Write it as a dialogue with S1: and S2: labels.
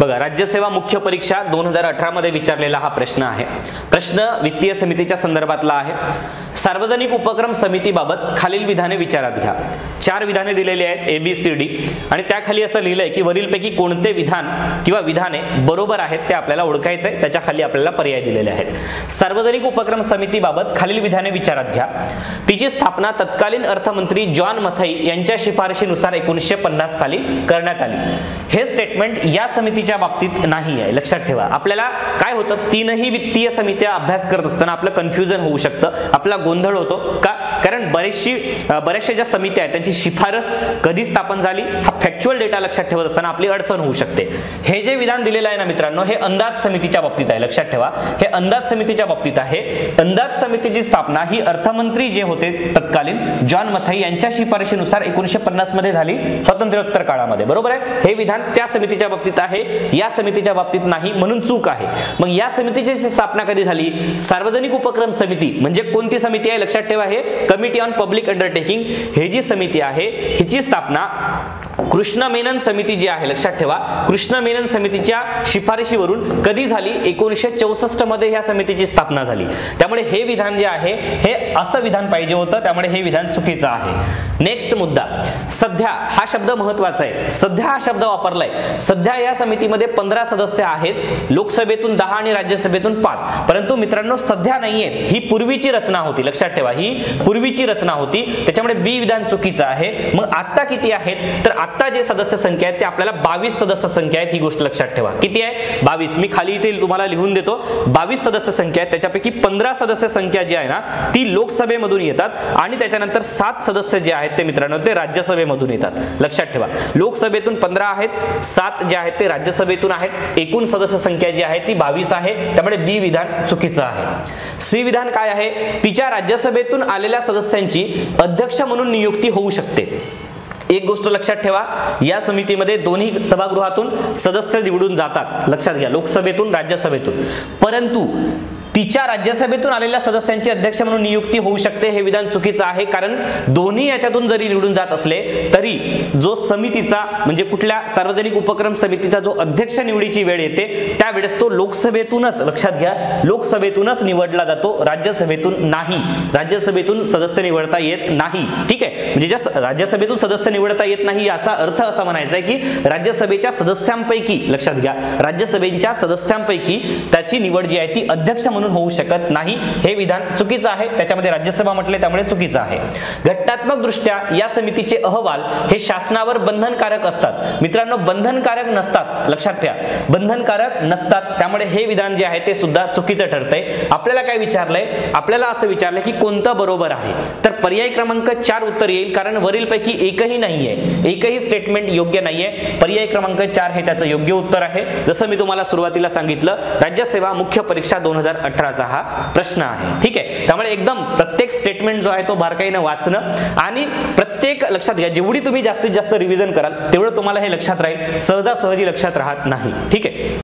S1: बघा, राज्यसेवा मुख्य परीक्षा 2018 मध्ये विचारलेला हा प्रश्न आहे. प्रश्न वित्तीय समितीच्या संदर्भातला आहे. सार्वजनिक उपक्रम समितीबाबत खालील विधाने विचारात घ्या. 4 विधाने दिलेली आहेत ABCD आणि त्याखाली असं लिहिलंय की वरीलपैकी कोणते विधान किंवा विधाने बरोबर आहेत ते आपल्याला ओळखायचे आहे. त्याच्या खाली आपल्याला पर्याय दिलेले आहेत. सार्वजनिक उपक्रम समितीबाबत खालील विधाने विचारात घ्या. तिची स्थापना तत्कालीन अर्थमंत्री जॉन मथई यांच्या शिफारशीनुसार 1950 साली करण्यात आली. हे स्टेटमेंट या समितीच्या बाबतीत नाही आहे, लक्षात ठेवा. आपल्याला काय होतं, तीनही वित्तीय समित्या अभ्यास करत असताना आपलं कन्फ्युजन होऊ शकतं, आपला गोंधळ होतो का, कारण बऱ्याचशा ज्या समित्या आहेत त्यांची शिफारस कधी स्थापन झाली हा फॅक्च्युअल डेटा लक्षात ठेवत असताना आपली अडचण होऊ शकते. हे जे विधान दिलेलं आहे ना मित्रांनो, हे अंदाज समितीच्या बाबतीत आहे, लक्षात ठेवा. हे अंदाज समितीच्या बाबतीत आहे. अंदाज समितीची स्थापना ही अर्थमंत्री जे होते तत्कालीन जॉन मथई यांच्या शिफारशीनुसार 1950 मध्ये झाली, स्वातंत्र्योत्तर काळामध्ये. बरोबर आहे. हे विधान त्या समितीच्या बाबतीत आहे, या समितीच्या बाबतीत नाही, म्हणून चूक आहे. मग या समितीची स्थापना कधी झाली? सार्वजनिक उपक्रम समिती म्हणजे कोणती समिती आहे लक्षात ठेवा, हे कमिटी ऑन पब्लिक अंडरटेकिंग हे जी समिती आहे हिची स्थापना कृष्ण मेनन समिती जी आहे, लक्षात ठेवा, कृष्ण मेनन समितीच्या शिफारशीवरून कधी झाली? 1964 मध्ये ह्या समितीची स्थापना झाली. त्यामुळे हे विधान जे आहे हे असं विधान पाहिजे होतं, त्यामुळे हे विधान चुकीचं आहे. नेक्स्ट मुद्दा, सध्या हा शब्द महत्वाचा आहे. सध्या हा शब्द वापरलाय. सध्या या समितीमध्ये 15 सदस्य आहेत, लोकसभेतून 10 आणि राज्यसभेतून 5. परंतु मित्रांनो सध्या नाहीये, ही पूर्वीची रचना होती, लक्षात ठेवा, ही पूर्वीची रचना होती. त्याच्यामुळे बी विधान चुकीचं आहे. मग आता किती आहेत? तर आता जे सदस्य संख्या आहेत ते आपल्याला 22 सदस्य संख्या आहेत, ही गोष्ट लक्षात ठेवा. किती आहे? 22. मी खाली इथे तुम्हाला लिहून देतो. 22 सदस्य संख्या आहेत. त्याच्यापैकी 15 सदस्य संख्या जी आहे ना ती लोकसभेमधून येतात आणि त्याच्यानंतर 7 सदस्य जे आहेत ते मित्रांनो ते राज्यसभेमधून येतात, लक्षात ठेवा. लोकसभेतून 15 आहेत, 7 जे आहेत ते राज्यसभेतून आहेत. एकूण सदस्य संख्या जी आहे ती 22 आहे. त्यामुळे बी विधान चुकीचं आहे. सी विधान काय आहे? तिच्या राज्यसभेतून आलेल्या सदस्यांची अध्यक्ष म्हणून नियुक्ती होऊ शकते. एक गोष्ट लक्षात ठेवा, या समितीमध्ये दोन्ही सभागृहातून सदस्य निवडून जातात, लक्षात घ्या, लोकसभेतून राज्यसभेतून. परंतु तिच्या राज्यसभेतून आलेल्या सदस्यांची अध्यक्ष म्हणून नियुक्ती होऊ शकते, हे विधान चुकीचं आहे. कारण दोन्ही याच्यातून जरी निवडून जात असले तरी जो समितीचा म्हणजे कुठल्या सार्वजनिक उपक्रम समितीचा जो अध्यक्ष निवडीची वेळ येते त्यावेळेस तो लोकसभेतूनच, लक्षात घ्या, लोकसभेतूनच निवडला जातो, राज्यसभेतून नाही. राज्यसभेतून सदस्य निवडता येत नाही. ठीक आहे, म्हणजे ज्या राज्यसभेतून सदस्य निवडता येत नाही याचा अर्थ असा म्हणायचा आहे की राज्यसभेच्या सदस्यांपैकी, लक्षात घ्या, राज्यसभेच्या सदस्यांपैकी त्याची निवड जी आहे ती अध्यक्ष म्हणून होऊ शकत नाही. हे विधान चुकीचं आहे. त्याच्यामध्ये राज्यसभा म्हटले त्यामुळे चुकीचं आहे. घटनात्मक दृष्ट्या या समितीचे अहवाल हे शासनावर बंधनकारक असतात. मित्रांनो बंधनकारक नसतात, लक्षात घ्या, बंधनकारक नसतात. त्यामुळे हे विधान जे आहे ते सुद्धा चुकीचं ठरतंय. आपल्याला काय विचारलंय? आपल्याला असं विचारलंय की कोणतं बरोबर आहे? तर पर्याय क्रमांक 4 उत्तर येईल, कारण वरीलपैकी एकही नाहीये, एकही स्टेटमेंट योग्य नाहीये. पर्याय क्रमांक 4 हे त्याचं योग्य उत्तर आहे. जसं मी तुम्हाला सुरुवातीला सांगितलं, राज्यसेवा मुख्य परीक्षा 2018 चा हा प्रश्न आहे. ठीक आहे, त्यामुळे एकदम प्रत्येक स्टेटमेंट जो आहे तो बारकाईने वाचणं आणि प्रत्येक, लक्षात घ्या, जेवढी तुम्ही जास्तीत जास्त रिव्हिजन कराल तेवढं तुम्हाला हे लक्षात राहील, सहजासहजी लक्षात राहत नाही. ठीक आहे.